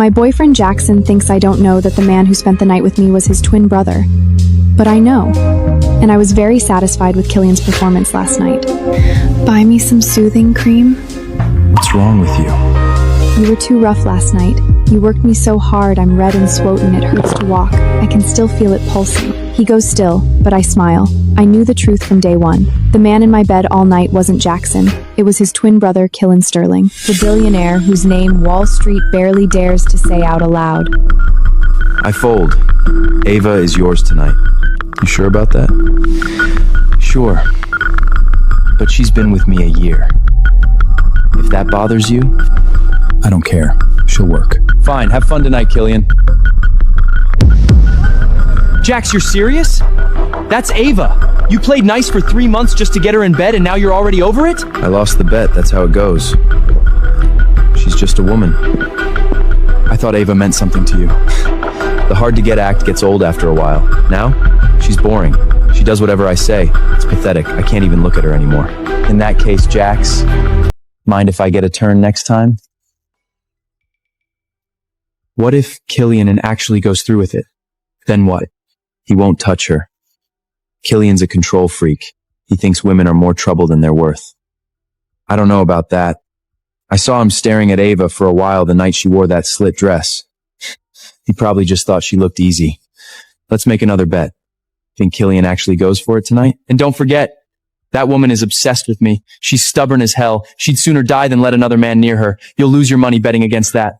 My boyfriend Jackson thinks I don't know that the man who spent the night with me was his twin brother. But I know. And I was very satisfied with Killian's performance last night. Buy me some soothing cream? What's wrong with you? You were too rough last night. You worked me so hard I'm red and swollen it hurts to walk. I can still feel it pulsing. He goes still, but I smile. I knew the truth from day one. The man in my bed all night wasn't Jackson. It was his twin brother, Killian Sterling, the billionaire whose name Wall Street barely dares to say out aloud. I fold. Ava is yours tonight. You sure about that? Sure. But she's been with me a year. If that bothers you... I don't care. She'll work. Fine, have fun tonight, Killian. Jax, you're serious? That's Ava. You played nice for 3 months just to get her in bed and now you're already over it? I lost the bet, that's how it goes. She's just a woman. I thought Ava meant something to you. The hard-to-get act gets old after a while. Now, she's boring. She does whatever I say. It's pathetic. I can't even look at her anymore. In that case, Jax, mind if I get a turn next time? What if Killian actually goes through with it? Then what? He won't touch her. Killian's a control freak. He thinks women are more trouble than they're worth. I don't know about that. I saw him staring at Ava for a while the night she wore that slit dress. He probably just thought she looked easy. Let's make another bet. Think Killian actually goes for it tonight? And don't forget, that woman is obsessed with me. She's stubborn as hell. She'd sooner die than let another man near her. You'll lose your money betting against that.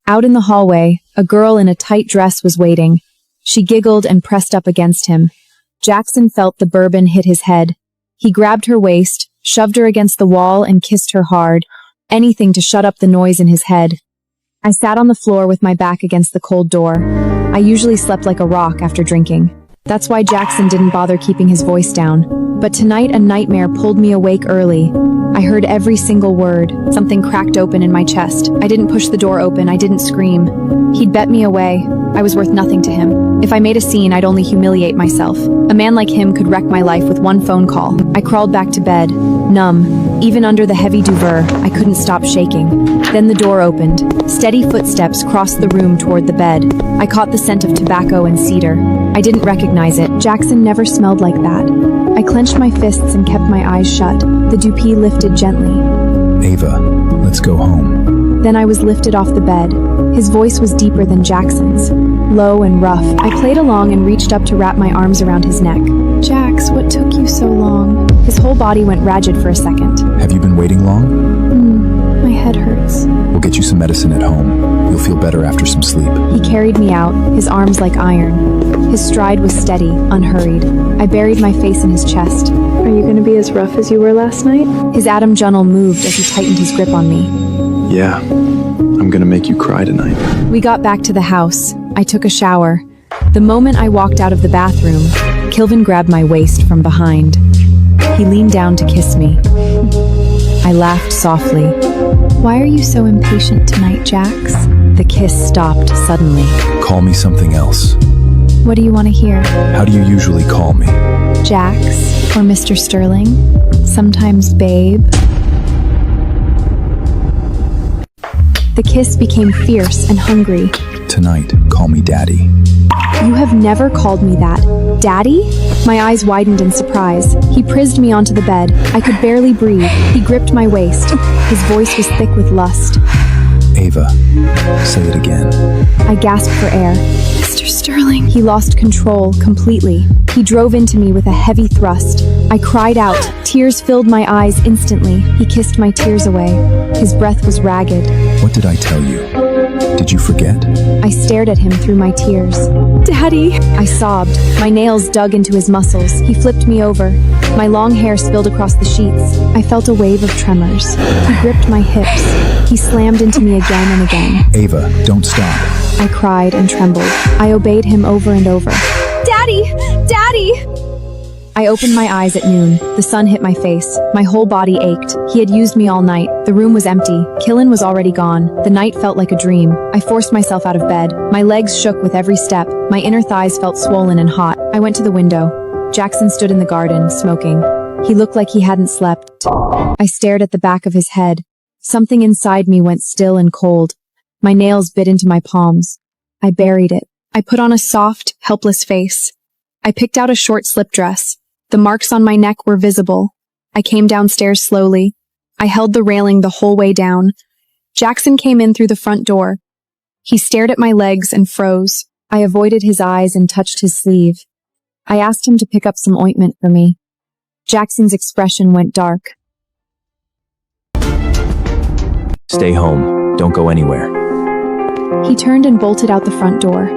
Out in the hallway, a girl in a tight dress was waiting. She giggled and pressed up against him. Jackson felt the bourbon hit his head. He grabbed her waist, shoved her against the wall, and kissed her hard. Anything to shut up the noise in his head. I sat on the floor with my back against the cold door. I usually slept like a rock after drinking. That's why Jackson didn't bother keeping his voice down. But tonight a nightmare pulled me awake early. I heard every single word. Something cracked open in my chest. I didn't push the door open. I didn't scream. He'd bet me away. I was worth nothing to him. If I made a scene, I'd only humiliate myself. A man like him could wreck my life with one phone call. I crawled back to bed, numb. Even under the heavy duvet, I couldn't stop shaking. Then the door opened. Steady footsteps crossed the room toward the bed. I caught the scent of tobacco and cedar. I didn't recognize it. Jackson never smelled like that. I clenched my fists and kept my eyes shut. The duvet lifted gently. Ava, let's go home. Then I was lifted off the bed. His voice was deeper than Jackson's, low and rough. I played along and reached up to wrap my arms around his neck. Jax, what took you so long? His whole body went rigid for a second. Have you been waiting long? My head hurts. We'll get you some medicine at home. You'll feel better after some sleep. He carried me out, his arms like iron. His stride was steady, unhurried. I buried my face in his chest. Are you going to be as rough as you were last night? His Adam Junnel moved as he tightened his grip on me. Yeah, I'm gonna make you cry tonight. We got back to the house. I took a shower. The moment I walked out of the bathroom, Kilvin grabbed my waist from behind. He leaned down to kiss me. I laughed softly. Why are you so impatient tonight, Jax? The kiss stopped suddenly. Call me something else. What do you want to hear? How do you usually call me? Jax or Mr. Sterling? Sometimes babe. The kiss became fierce and hungry. Tonight, call me Daddy. You have never called me that. Daddy? My eyes widened in surprise. He prised me onto the bed. I could barely breathe. He gripped my waist. His voice was thick with lust. Ava, say it again. I gasped for air. Mr. Sterling. He lost control completely. He drove into me with a heavy thrust. I cried out. Tears filled my eyes instantly. He kissed my tears away. His breath was ragged. What did I tell you? Did you forget? I stared at him through my tears. Daddy! I sobbed. My nails dug into his muscles. He flipped me over. My long hair spilled across the sheets. I felt a wave of tremors. He gripped my hips. He slammed into me again and again. Ava, don't stop. I cried and trembled. I obeyed him over and over. Daddy! Daddy! I opened my eyes at noon. The sun hit my face. My whole body ached. He had used me all night. The room was empty. Killian was already gone. The night felt like a dream. I forced myself out of bed. My legs shook with every step. My inner thighs felt swollen and hot. I went to the window. Jackson stood in the garden, smoking. He looked like he hadn't slept. I stared at the back of his head. Something inside me went still and cold. My nails bit into my palms. I buried it. I put on a soft, helpless face. I picked out a short slip dress. The marks on my neck were visible. I came downstairs slowly. I held the railing the whole way down. Jackson came in through the front door. He stared at my legs and froze. I avoided his eyes and touched his sleeve. I asked him to pick up some ointment for me. Jackson's expression went dark. Stay home. Don't go anywhere. He turned and bolted out the front door.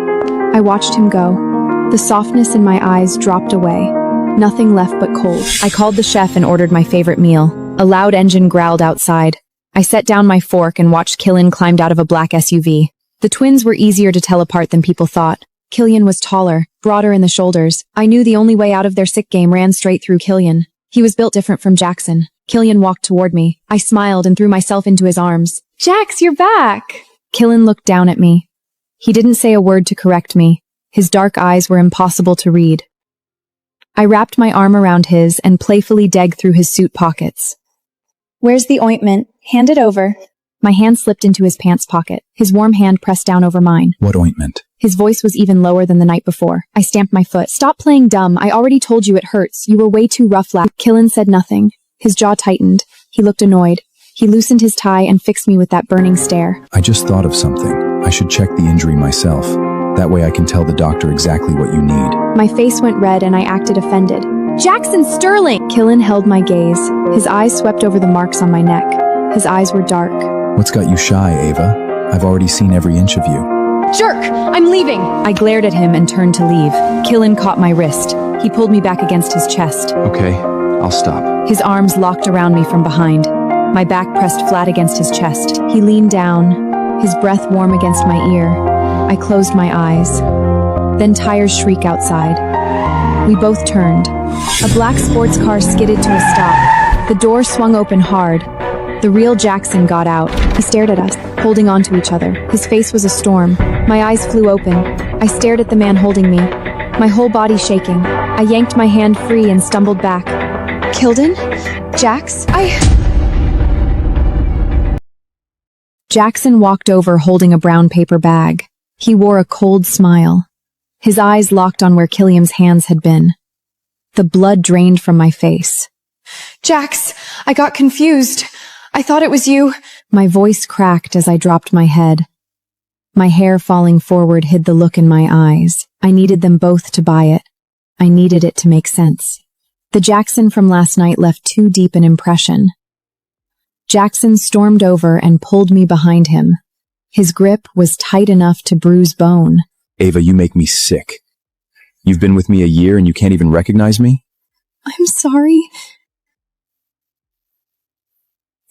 I watched him go. The softness in my eyes dropped away. Nothing left but cold. I called the chef and ordered my favorite meal. A loud engine growled outside. I set down my fork and watched Killian climb out of a black SUV. The twins were easier to tell apart than people thought. Killian was taller, broader in the shoulders. I knew the only way out of their sick game ran straight through Killian. He was built different from Jackson. Killian walked toward me. I smiled and threw myself into his arms. "Jax, you're back!" Killian looked down at me. He didn't say a word to correct me. His dark eyes were impossible to read. I wrapped my arm around his and playfully dug through his suit pockets. "Where's the ointment? Hand it over." My hand slipped into his pants pocket. His warm hand pressed down over mine. What ointment? His voice was even lower than the night before. I stamped my foot. "Stop playing dumb. I already told you it hurts. You were way too rough last." Killian said nothing. His jaw tightened. He looked annoyed. He loosened his tie and fixed me with that burning stare. I just thought of something. I should check the injury myself. That way I can tell the doctor exactly what you need. My face went red and I acted offended. "Jackson Sterling!" Killian held my gaze. His eyes swept over the marks on my neck. His eyes were dark. What's got you shy, Ava? I've already seen every inch of you. "Jerk! I'm leaving!" I glared at him and turned to leave. Killian caught my wrist. He pulled me back against his chest. Okay, I'll stop. His arms locked around me from behind. My back pressed flat against his chest. He leaned down, his breath warm against my ear. I closed my eyes. Then tires shriek outside. We both turned. A black sports car skidded to a stop. The door swung open hard. The real Jackson got out. He stared at us, holding on to each other. His face was a storm. My eyes flew open. I stared at the man holding me, my whole body shaking. I yanked my hand free and stumbled back. "Kilden? Jax? Jackson walked over holding a brown paper bag. He wore a cold smile. His eyes locked on where Killian's hands had been. The blood drained from my face. "Jax, I got confused. I thought it was you." My voice cracked as I dropped my head. My hair falling forward hid the look in my eyes. I needed them both to buy it. I needed it to make sense. The Jackson from last night left too deep an impression. Jackson stormed over and pulled me behind him. His grip was tight enough to bruise bone. Ava, you make me sick. You've been with me a year and you can't even recognize me? "I'm sorry."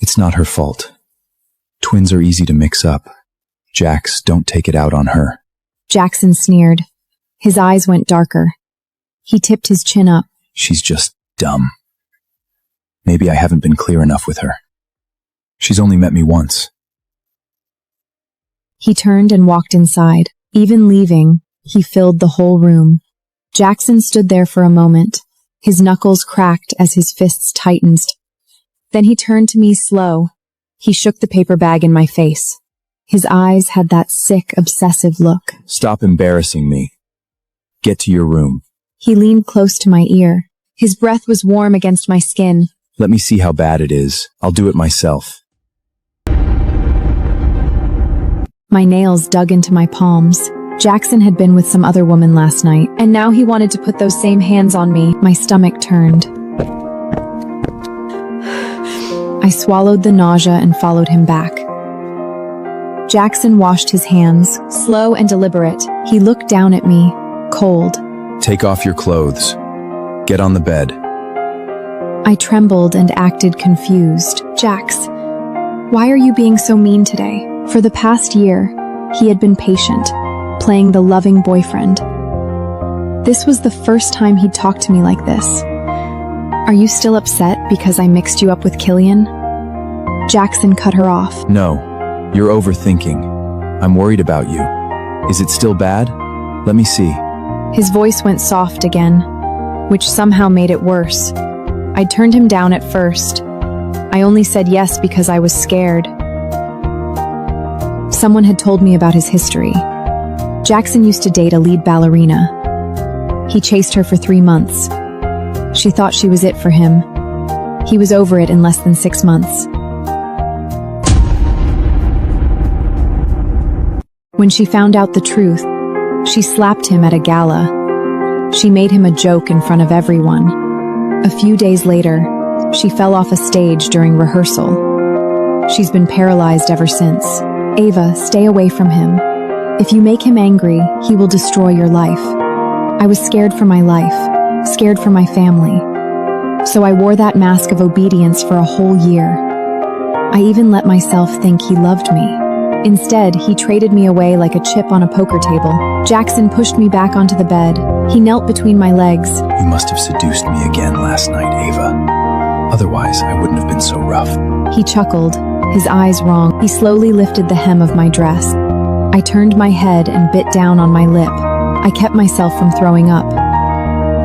It's not her fault. Twins are easy to mix up. Jax, don't take it out on her. Jackson sneered. His eyes went darker. He tipped his chin up. She's just dumb. Maybe I haven't been clear enough with her. She's only met me once. He turned and walked inside. Even leaving, he filled the whole room. Jackson stood there for a moment. His knuckles cracked as his fists tightened. Then he turned to me slow. He shook the paper bag in my face. His eyes had that sick, obsessive look. Stop embarrassing me. Get to your room. He leaned close to my ear. His breath was warm against my skin. Let me see how bad it is. I'll do it myself. My nails dug into my palms. Jackson had been with some other woman last night, and now he wanted to put those same hands on me. My stomach turned. I swallowed the nausea and followed him back. Jackson washed his hands, slow and deliberate. He looked down at me, cold. Take off your clothes. Get on the bed. I trembled and acted confused. "Jax, why are you being so mean today?" For the past year, he had been patient, playing the loving boyfriend. This was the first time he'd talked to me like this. "Are you still upset because I mixed you up with Killian?" Jackson cut her off. No, you're overthinking. I'm worried about you. Is it still bad? Let me see. His voice went soft again, which somehow made it worse. I'd turned him down at first. I only said yes because I was scared. Someone had told me about his history. Jackson used to date a lead ballerina. He chased her for 3 months. She thought she was it for him. He was over it in less than 6 months. When she found out the truth, she slapped him at a gala. She made him a joke in front of everyone. A few days later, she fell off a stage during rehearsal. She's been paralyzed ever since. Ava, stay away from him. If you make him angry, he will destroy your life. I was scared for my life, scared for my family. So I wore that mask of obedience for a whole year. I even let myself think he loved me. Instead, he traded me away like a chip on a poker table. Jackson pushed me back onto the bed. He knelt between my legs. You must have seduced me again last night, Ava. Otherwise, I wouldn't have been so rough. He chuckled, his eyes wrong. He slowly lifted the hem of my dress. I turned my head and bit down on my lip. I kept myself from throwing up.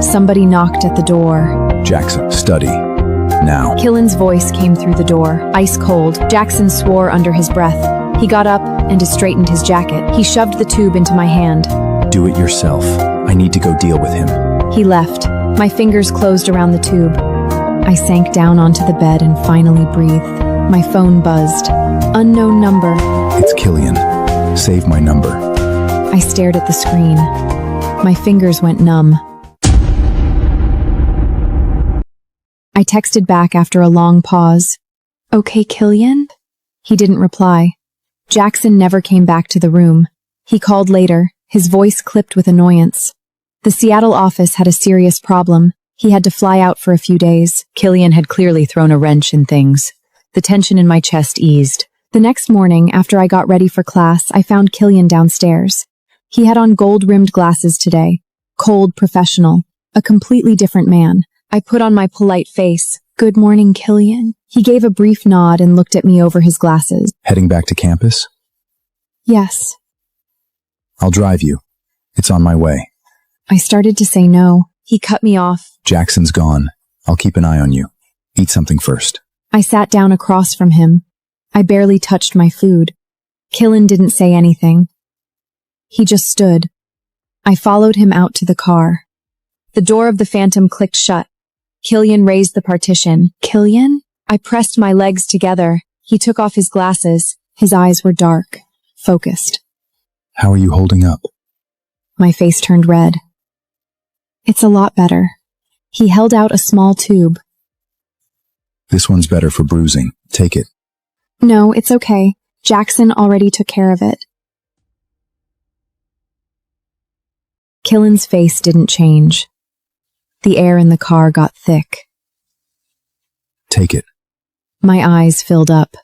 Somebody knocked at the door. Jackson, study. Now. Killen's voice came through the door, ice cold. Jackson swore under his breath. He got up and straightened his jacket. He shoved the tube into my hand. Do it yourself. I need to go deal with him. He left. My fingers closed around the tube. I sank down onto the bed and finally breathed. My phone buzzed. Unknown number. It's Killian. Save my number. I stared at the screen. My fingers went numb. I texted back after a long pause. Okay, Killian? He didn't reply. Jackson never came back to the room. He called later, his voice clipped with annoyance. The Seattle office had a serious problem. He had to fly out for a few days. Killian had clearly thrown a wrench in things. The tension in my chest eased. The next morning, after I got ready for class, I found Killian downstairs. He had on gold-rimmed glasses today. Cold, professional. A completely different man. I put on my polite face. Good morning, Killian. He gave a brief nod and looked at me over his glasses. Heading back to campus? Yes. I'll drive you. It's on my way. I started to say no. He cut me off. Jackson's gone. I'll keep an eye on you. Eat something first. I sat down across from him. I barely touched my food. Killian didn't say anything. He just stood. I followed him out to the car. The door of the Phantom clicked shut. Killian raised the partition. Killian? I pressed my legs together. He took off his glasses. His eyes were dark, focused. How are you holding up? My face turned red. It's a lot better. He held out a small tube. This one's better for bruising. Take it. No, it's okay. Jackson already took care of it. Killian's face didn't change. The air in the car got thick. Take it. My eyes filled up.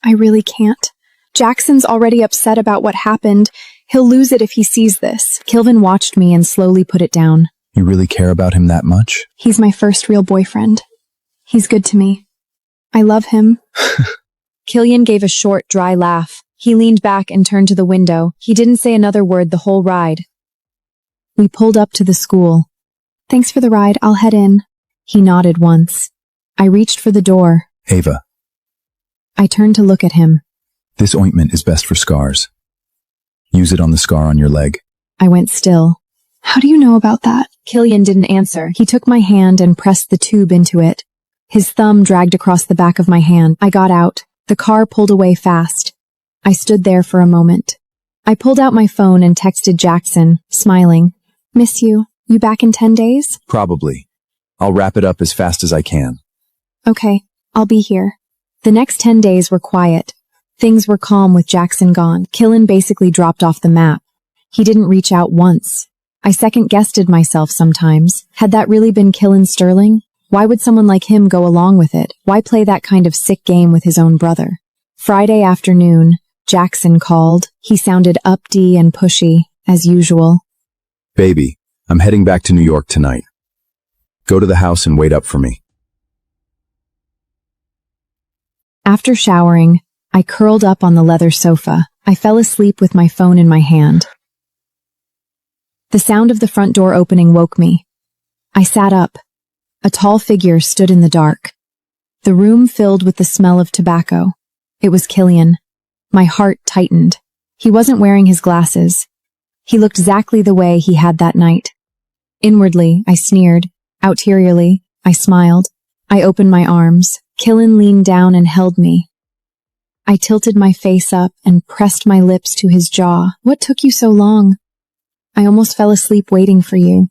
I really can't. Jackson's already upset about what happened. He'll lose it if he sees this. Kilvin watched me and slowly put it down. You really care about him that much? He's my first real boyfriend. He's good to me. I love him. Killian gave a short, dry laugh. He leaned back and turned to the window. He didn't say another word the whole ride. We pulled up to the school. Thanks for the ride. I'll head in. He nodded once. I reached for the door. Ava. I turned to look at him. This ointment is best for scars. Use it on the scar on your leg. I went still. How do you know about that? Killian didn't answer. He took my hand and pressed the tube into it. His thumb dragged across the back of my hand. I got out. The car pulled away fast. I stood there for a moment. I pulled out my phone and texted Jackson, smiling. Miss you. You back in 10 days? Probably. I'll wrap it up as fast as I can. Okay, I'll be here. The next 10 days were quiet. Things were calm with Jackson gone. Killian basically dropped off the map. He didn't reach out once. I second-guessed myself sometimes. Had that really been Killian Sterling? Why would someone like him go along with it? Why play that kind of sick game with his own brother? Friday afternoon, Jackson called. He sounded uppity and pushy, as usual. Baby, I'm heading back to New York tonight. Go to the house and wait up for me. After showering, I curled up on the leather sofa. I fell asleep with my phone in my hand. The sound of the front door opening woke me. I sat up. A tall figure stood in the dark. The room filled with the smell of tobacco. It was Killian. My heart tightened. He wasn't wearing his glasses. He looked exactly the way he had that night. Inwardly, I sneered. Outeriorly, I smiled. I opened my arms. Killian leaned down and held me. I tilted my face up and pressed my lips to his jaw. What took you so long? I almost fell asleep waiting for you.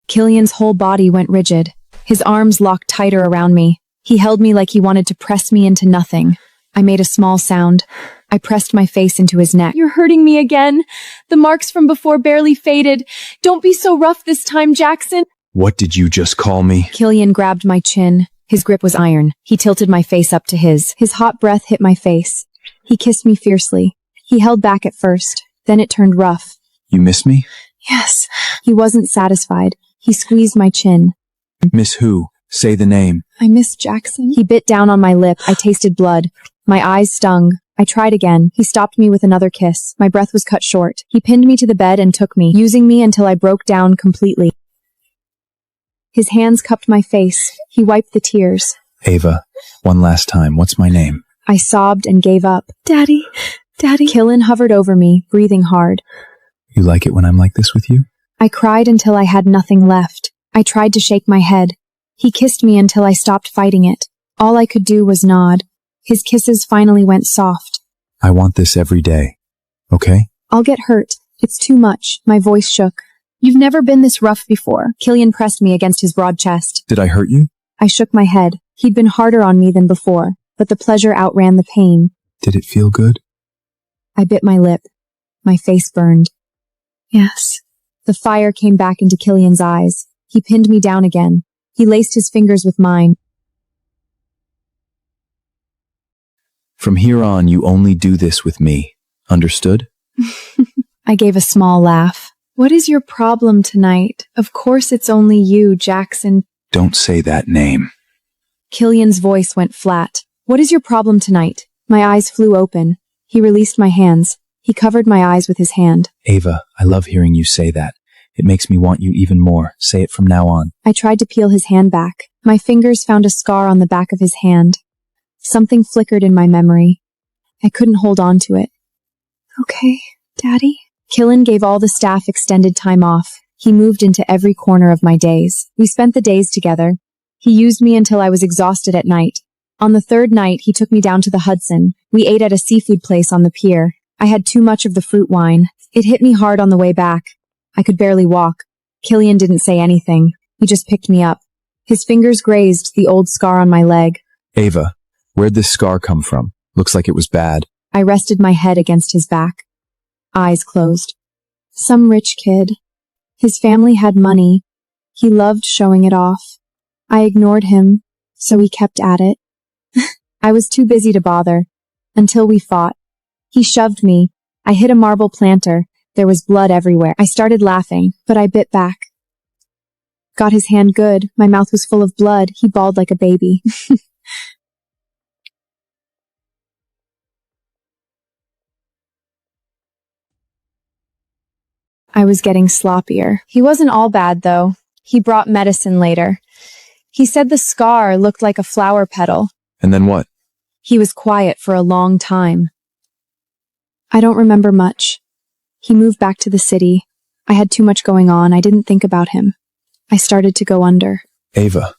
Killian's whole body went rigid. His arms locked tighter around me. He held me like he wanted to press me into nothing. I made a small sound. I pressed my face into his neck. You're hurting me again. The marks from before barely faded. Don't be so rough this time, Jackson. What did you just call me? Killian grabbed my chin. His grip was iron. He tilted my face up to his. His hot breath hit my face. He kissed me fiercely. He held back at first. Then it turned rough. You miss me? Yes. He wasn't satisfied. He squeezed my chin. Miss who? Say the name. I miss Jackson. He bit down on my lip. I tasted blood. My eyes stung. I tried again. He stopped me with another kiss. My breath was cut short. He pinned me to the bed and took me, using me until I broke down completely. His hands cupped my face. He wiped the tears. Ava, one last time, what's my name? I sobbed and gave up. Daddy. Killian hovered over me, breathing hard. You like it when I'm like this with you? I cried until I had nothing left. I tried to shake my head. He kissed me until I stopped fighting it. All I could do was nod. His kisses finally went soft. I want this every day. Okay? I'll get hurt. It's too much. My voice shook. You've never been this rough before. Killian pressed me against his broad chest. Did I hurt you? I shook my head. He'd been harder on me than before, but the pleasure outran the pain. Did it feel good? I bit my lip. My face burned. Yes. The fire came back into Killian's eyes. He pinned me down again. He laced his fingers with mine. From here on, you only do this with me. Understood? I gave a small laugh. What is your problem tonight? Of course it's only you, Jackson. Don't say that name. Killian's voice went flat. What is your problem tonight? My eyes flew open. He released my hands. He covered my eyes with his hand. Ava, I love hearing you say that. It makes me want you even more. Say it from now on. I tried to peel his hand back. My fingers found a scar on the back of his hand. Something flickered in my memory. I couldn't hold on to it. Okay, Daddy. Killian gave all the staff extended time off. He moved into every corner of my days. We spent the days together. He used me until I was exhausted at night. On the third night, he took me down to the Hudson. We ate at a seafood place on the pier. I had too much of the fruit wine. It hit me hard on the way back. I could barely walk. Killian didn't say anything. He just picked me up. His fingers grazed the old scar on my leg. Ava, where'd this scar come from? Looks like it was bad. I rested my head against his back. Eyes closed. Some rich kid. His family had money. He loved showing it off. I ignored him, so he kept at it. I was too busy to bother. Until we fought. He shoved me. I hit a marble planter. There was blood everywhere. I started laughing, but I bit back. Got his hand good. My mouth was full of blood. He bawled like a baby. I was getting sloppier. He wasn't all bad, though. He brought medicine later. He said the scar looked like a flower petal. And then what? He was quiet for a long time. I don't remember much. He moved back to the city. I had too much going on. I didn't think about him. I started to go under. Ava.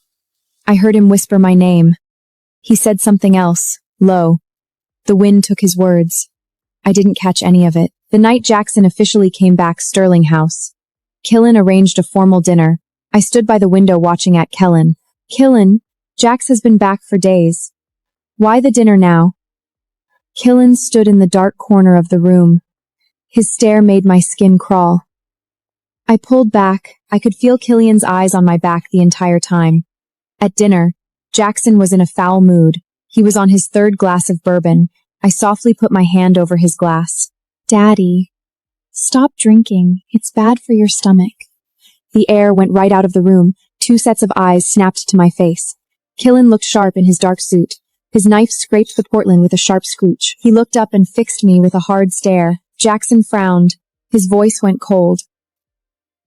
I heard him whisper my name. He said something else, low. The wind took his words. I didn't catch any of it. The night Jackson officially came back Sterling House. Killian arranged a formal dinner. I stood by the window watching at Killian. Killian, Jax has been back for days. Why the dinner now? Killian stood in the dark corner of the room. His stare made my skin crawl. I pulled back. I could feel Killian's eyes on my back the entire time. At dinner, Jackson was in a foul mood. He was on his third glass of bourbon. I softly put my hand over his glass. Daddy, stop drinking. It's bad for your stomach. The air went right out of the room. 2 sets of eyes snapped to my face. Killian looked sharp in his dark suit. His knife scraped the portland with a sharp screech. He looked up and fixed me with a hard stare. Jackson frowned. His voice went cold.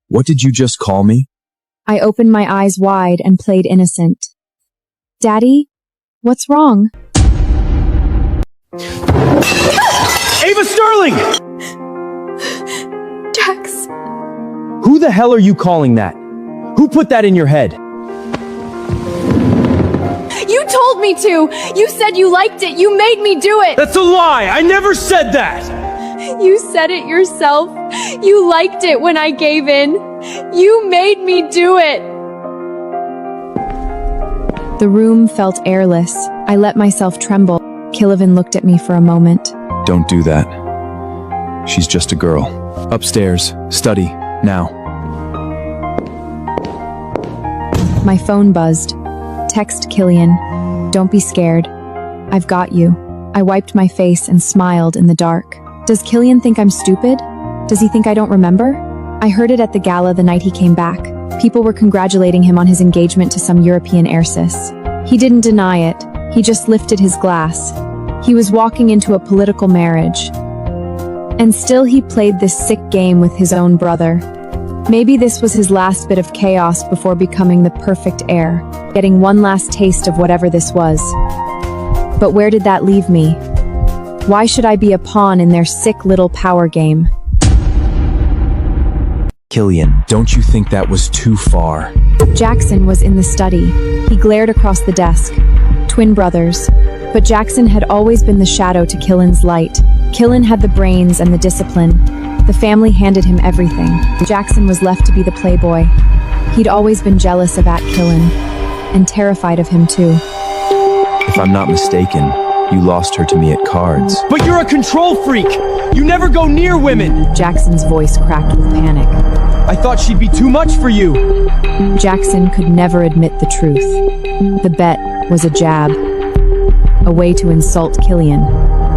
What did you just call me? I opened my eyes wide and played innocent. Daddy? What's wrong? Ava Sterling! Jax, Who the hell are you calling that? Who put that in your head? you told me to! You said you liked it! You made me do it! That's a lie! I never said that! You said it yourself! You liked it when I gave in! You made me do it! The room felt airless. I let myself tremble. Killian looked at me for a moment. Don't do that. She's just a girl. Upstairs. Study. Now. My phone buzzed. Text Killian. Don't be scared. I've got you. I wiped my face and smiled in the dark. Does Killian think I'm stupid? Does he think I don't remember? I heard it at the gala the night he came back. People were congratulating him on his engagement to some European heiress. He didn't deny it. He just lifted his glass. He was walking into a political marriage. And still he played this sick game with his own brother. Maybe this was his last bit of chaos before becoming the perfect heir, getting one last taste of whatever this was. But where did that leave me? Why should I be a pawn in their sick little power game? Killian, Don't you think that was too far? Jackson was in the study. He glared across the desk. Twin brothers. But Jackson had always been the shadow to Killian's light. Killian had the brains and the discipline. The family handed him everything. Jackson was left to be the playboy. He'd always been jealous of Killian, and terrified of him too. if I'm not mistaken, you lost her to me at cards. But you're a control freak! You never go near women! Jackson's voice cracked with panic. I thought she'd be too much for you! Jackson could never admit the truth. The bet was a jab, a way to insult Killian.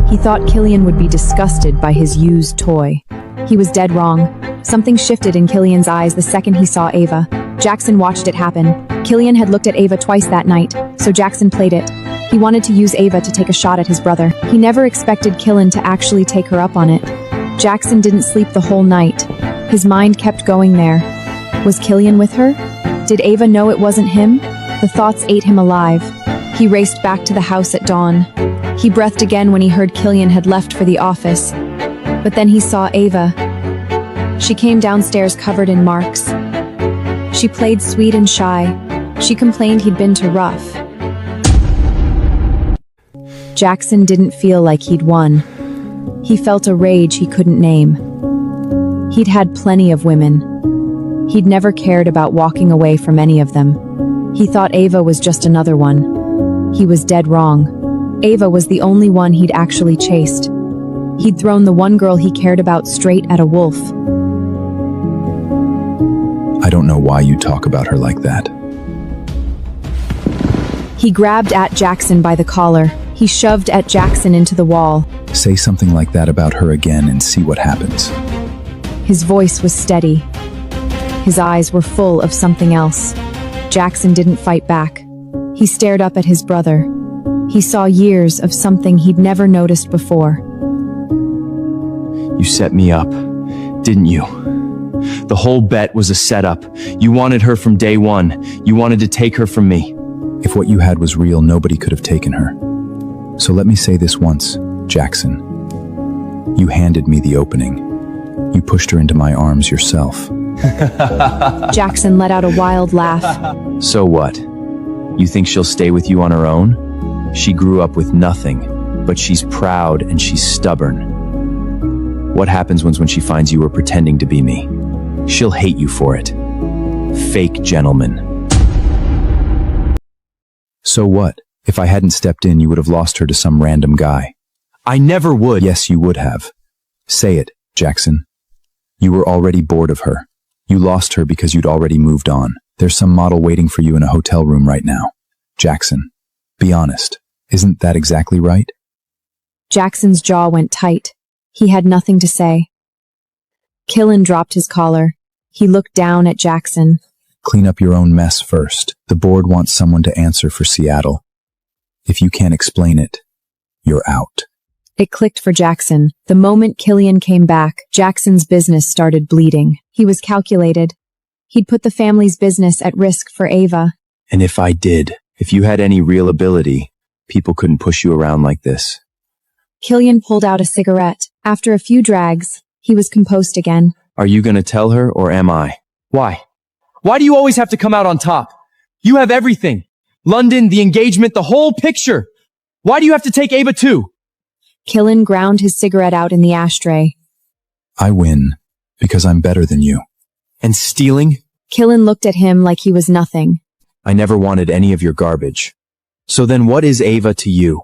He thought Killian would be disgusted by his used toy. He was dead wrong. Something shifted in Killian's eyes the second he saw Ava. Jackson watched it happen. Killian had looked at Ava twice that night, so Jackson played it. He wanted to use Ava to take a shot at his brother. He never expected Killian to actually take her up on it. Jackson didn't sleep the whole night. His mind kept going there. Was Killian with her? Did Ava know it wasn't him? The thoughts ate him alive. He raced back to the house at dawn. He breathed again when he heard Killian had left for the office. But then he saw Ava. She came downstairs covered in marks. She played sweet and shy. She complained he'd been too rough. Jackson didn't feel like he'd won. He felt a rage he couldn't name. He'd had plenty of women. He'd never cared about walking away from any of them. He thought Ava was just another one. He was dead wrong. Ava was the only one he'd actually chased. He'd thrown the one girl he cared about straight at a wolf. I don't know why you talk about her like that. He grabbed at Jackson by the collar. He shoved at Jackson into the wall. Say something like that about her again and see what happens. His voice was steady. His eyes were full of something else. Jackson didn't fight back. He stared up at his brother. He saw years of something he'd never noticed before. You set me up, didn't you? The whole bet was a setup. You wanted her from day one. You wanted to take her from me. If what you had was real, nobody could have taken her. So let me say this once, Jackson. You handed me the opening. You pushed her into my arms yourself. Jackson let out a wild laugh. So what? You think she'll stay with you on her own? She grew up with nothing, but she's proud and she's stubborn. What happens when she finds you were pretending to be me? She'll hate you for it. Fake gentleman. So what? If I hadn't stepped in, you would have lost her to some random guy. I never would. Yes, you would have. Say it, Jackson. You were already bored of her. You lost her because you'd already moved on. There's some model waiting for you in a hotel room right now. Jackson, be honest. Isn't that exactly right? Jackson's jaw went tight. He had nothing to say. Killian dropped his collar. He looked down at Jackson. Clean up your own mess first. The board wants someone to answer for Seattle. If you can't explain it, you're out. It clicked for Jackson. The moment Killian came back, Jackson's business started bleeding. He was calculated. He'd put the family's business at risk for Ava. And if you had any real ability, people couldn't push you around like this. Killian pulled out a cigarette. After a few drags, he was composed again. Are you gonna tell her, or am I? Why? Why do you always have to come out on top? You have everything. London, the engagement, the whole picture. Why do you have to take Ava too? Killian ground his cigarette out in the ashtray. I win because I'm better than you. And stealing? Killian looked at him like he was nothing. I never wanted any of your garbage. So then what is Ava to you?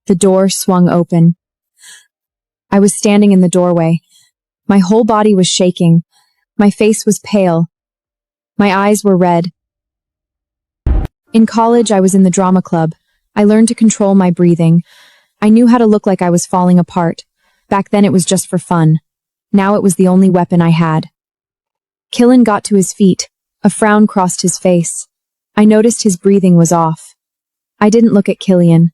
The door swung open. I was standing in the doorway. My whole body was shaking. My face was pale. My eyes were red. In college, I was in the drama club. I learned to control my breathing. I knew how to look like I was falling apart. Back then it was just for fun. Now it was the only weapon I had. Killian got to his feet. A frown crossed his face. I noticed his breathing was off. I didn't look at Killian.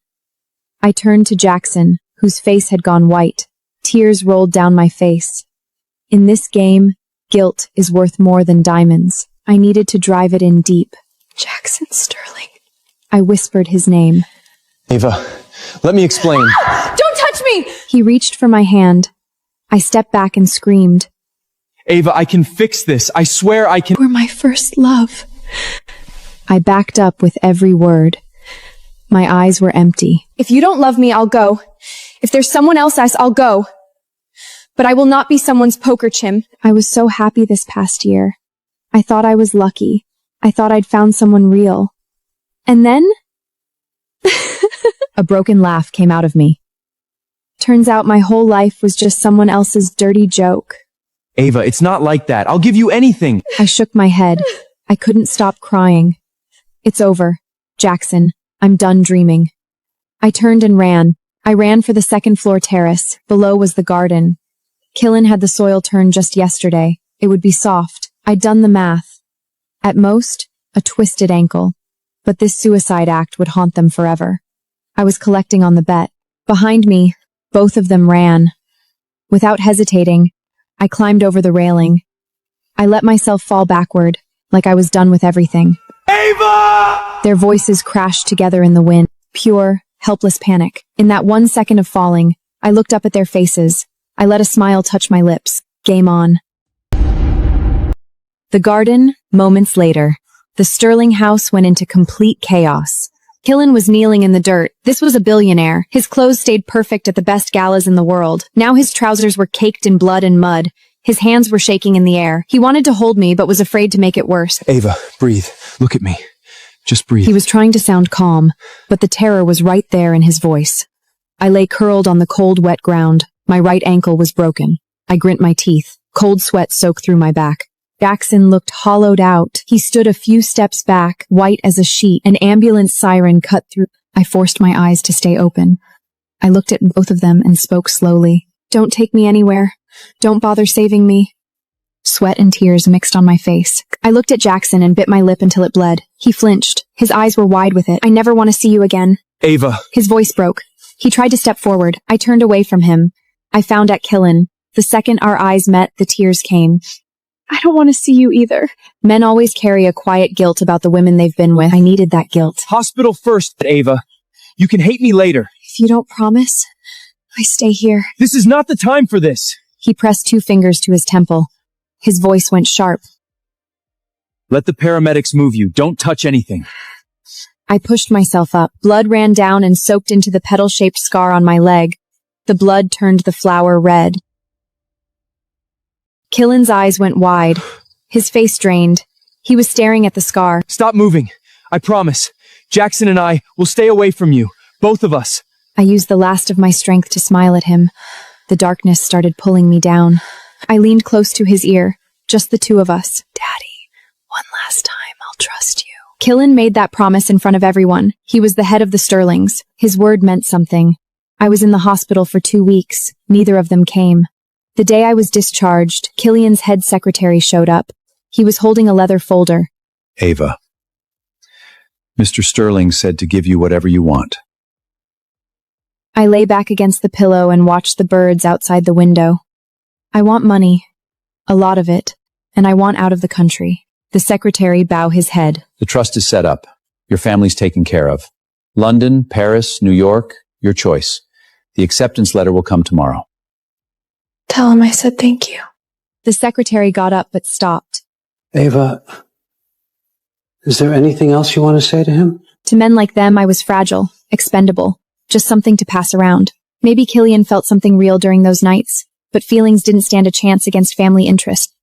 I turned to Jackson, whose face had gone white. Tears rolled down my face. In this game, guilt is worth more than diamonds. I needed to drive it in deep. Jackson Sterling. I whispered his name. Ava, let me explain. Don't touch me! He reached for my hand. I stepped back and screamed. Ava, I can fix this. I swear I can. You were my first love. I backed up with every word. My eyes were empty. If you don't love me, I'll go. If there's someone else, I'll go. But I will not be someone's poker chim. I was so happy this past year. I thought I was lucky. I thought I'd found someone real. And then? A broken laugh came out of me. Turns out my whole life was just someone else's dirty joke. Ava, it's not like that. I'll give you anything. I shook my head. I couldn't stop crying. It's over. Jackson, I'm done dreaming. I turned and ran. I ran for the second-floor terrace. Below was the garden. Killian had the soil turned just yesterday. It would be soft. I'd done the math. At most, a twisted ankle. But this suicide act would haunt them forever. I was collecting on the bet. Behind me, both of them ran. Without hesitating, I climbed over the railing. I let myself fall backward, like I was done with everything. Ava! Their voices crashed together in the wind. Pure, helpless panic. In that 1 second of falling, I looked up at their faces. I let a smile touch my lips. Game on. The garden, moments later. The Sterling house went into complete chaos. Killian was kneeling in the dirt. This was a billionaire. His clothes stayed perfect at the best galas in the world. Now his trousers were caked in blood and mud. His hands were shaking in the air. He wanted to hold me, but was afraid to make it worse. Ava, breathe. Look at me. Just breathe. He was trying to sound calm, but the terror was right there in his voice. I lay curled on the cold, wet ground. My right ankle was broken. I grint my teeth. Cold sweat soaked through my back. Jackson looked hollowed out. He stood a few steps back, white as a sheet. An ambulance siren cut through. I forced my eyes to stay open. I looked at both of them and spoke slowly. Don't take me anywhere. Don't bother saving me. Sweat and tears mixed on my face. I looked at Jackson and bit my lip until it bled. He flinched. His eyes were wide with it. I never want to see you again. Ava. His voice broke. He tried to step forward. I turned away from him. I found at Killian. The second our eyes met, the tears came. I don't want to see you either. Men always carry a quiet guilt about the women they've been with. I needed that guilt. Hospital first, Ava. You can hate me later. If you don't promise, I stay here. This is not the time for this. He pressed 2 fingers to his temple. His voice went sharp. Let the paramedics move you. Don't touch anything. I pushed myself up. Blood ran down and soaked into the petal-shaped scar on my leg. The blood turned the flower red. Killian's eyes went wide. His face drained. He was staring at the scar. Stop moving. I promise. Jackson and I will stay away from you. Both of us. I used the last of my strength to smile at him. The darkness started pulling me down. I leaned close to his ear. Just the two of us. Daddy, one last time, I'll trust you. Killian made that promise in front of everyone. He was the head of the Sterlings. His word meant something. I was in the hospital for 2 weeks. Neither of them came. The day I was discharged, Killian's head secretary showed up. He was holding a leather folder. Ava. Mr. Sterling said to give you whatever you want. I lay back against the pillow and watched the birds outside the window. I want money. A lot of it. And I want out of the country. The secretary bowed his head. The trust is set up. Your family's taken care of. London, Paris, New York, your choice. The acceptance letter will come tomorrow. Tell him I said thank you. The secretary got up but stopped. Ava, is there anything else you want to say to him? To men like them, I was fragile, expendable, just something to pass around. Maybe Killian felt something real during those nights, but feelings didn't stand a chance against family interest.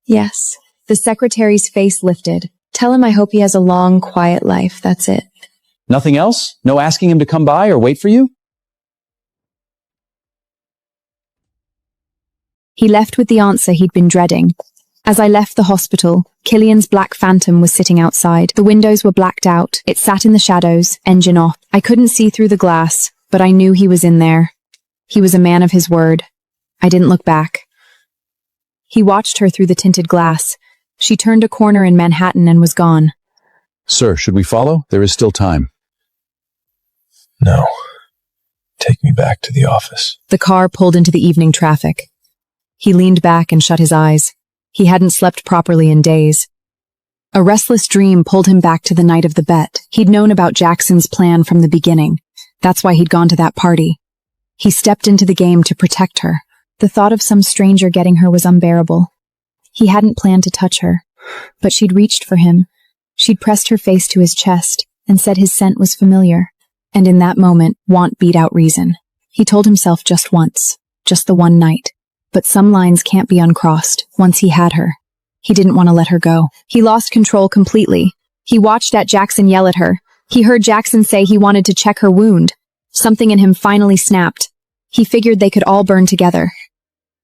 Yes. The secretary's face lifted. Tell him I hope he has a long, quiet life. That's it. Nothing else? No asking him to come by or wait for you? He left with the answer he'd been dreading. As I left the hospital, Killian's black phantom was sitting outside. The windows were blacked out. It sat in the shadows, engine off. I couldn't see through the glass, but I knew he was in there. He was a man of his word. I didn't look back. He watched her through the tinted glass. She turned a corner in Manhattan and was gone. Sir, should we follow? There is still time. No. Take me back to the office. The car pulled into the evening traffic. He leaned back and shut his eyes. He hadn't slept properly in days. A restless dream pulled him back to the night of the bet. He'd known about Jackson's plan from the beginning. That's why he'd gone to that party. He stepped into the game to protect her. The thought of some stranger getting her was unbearable. He hadn't planned to touch her, but she'd reached for him. She'd pressed her face to his chest and said his scent was familiar. And in that moment, want beat out reason. He told himself just once, just the one night. But some lines can't be uncrossed once he had her. He didn't want to let her go. He lost control completely. He watched Jackson yell at her. He heard Jackson say he wanted to check her wound. Something in him finally snapped. He figured they could all burn together.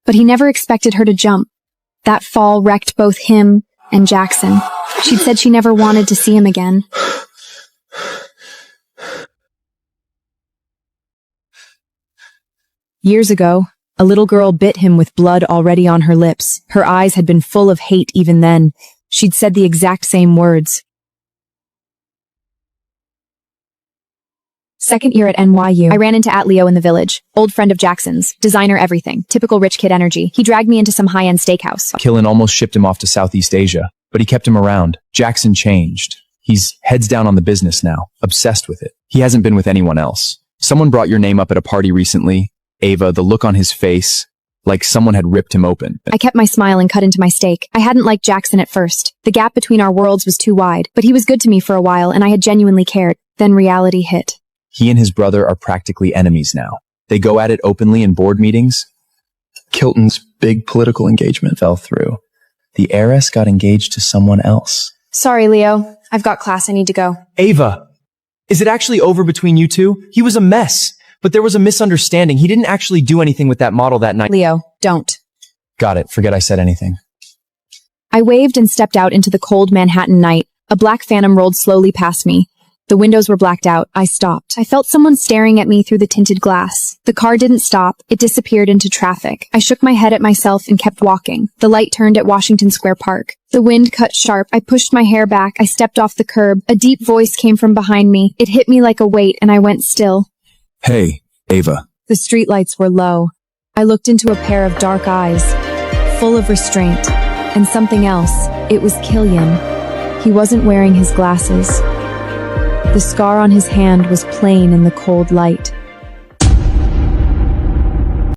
But he never expected her to jump. That fall wrecked both him and Jackson. She'd said she never wanted to see him again. Years ago, a little girl bit him with blood already on her lips. Her eyes had been full of hate even then. She'd said the exact same words. Second year at NYU, I ran into Leo in the village. Old friend of Jackson's. Designer everything. Typical rich kid energy. He dragged me into some high-end steakhouse. Killian almost shipped him off to Southeast Asia, but he kept him around. Jackson changed. He's heads down on the business now, obsessed with it. He hasn't been with anyone else. Someone brought your name up at a party recently. Ava, the look on his face, like someone had ripped him open. I kept my smile and cut into my steak. I hadn't liked Jackson at first. The gap between our worlds was too wide, but he was good to me for a while and I had genuinely cared. Then reality hit. He and his brother are practically enemies now. They go at it openly in board meetings. Kilton's big political engagement fell through. The heiress got engaged to someone else. Sorry, Leo. I've got class. I need to go. Ava, is it actually over between you two? He was a mess, but there was a misunderstanding. He didn't actually do anything with that model that night. Leo, don't. Got it. Forget I said anything. I waved and stepped out into the cold Manhattan night. A black phantom rolled slowly past me. The windows were blacked out. I stopped. I felt someone staring at me through the tinted glass. The car didn't stop. It disappeared into traffic. I shook my head at myself and kept walking. The light turned at Washington Square Park. The wind cut sharp. I pushed my hair back. I stepped off the curb. A deep voice came from behind me. It hit me like a weight and I went still. Hey, Ava. The streetlights were low. I looked into a pair of dark eyes, full of restraint, and something else. It was Killian. He wasn't wearing his glasses. The scar on his hand was plain in the cold light.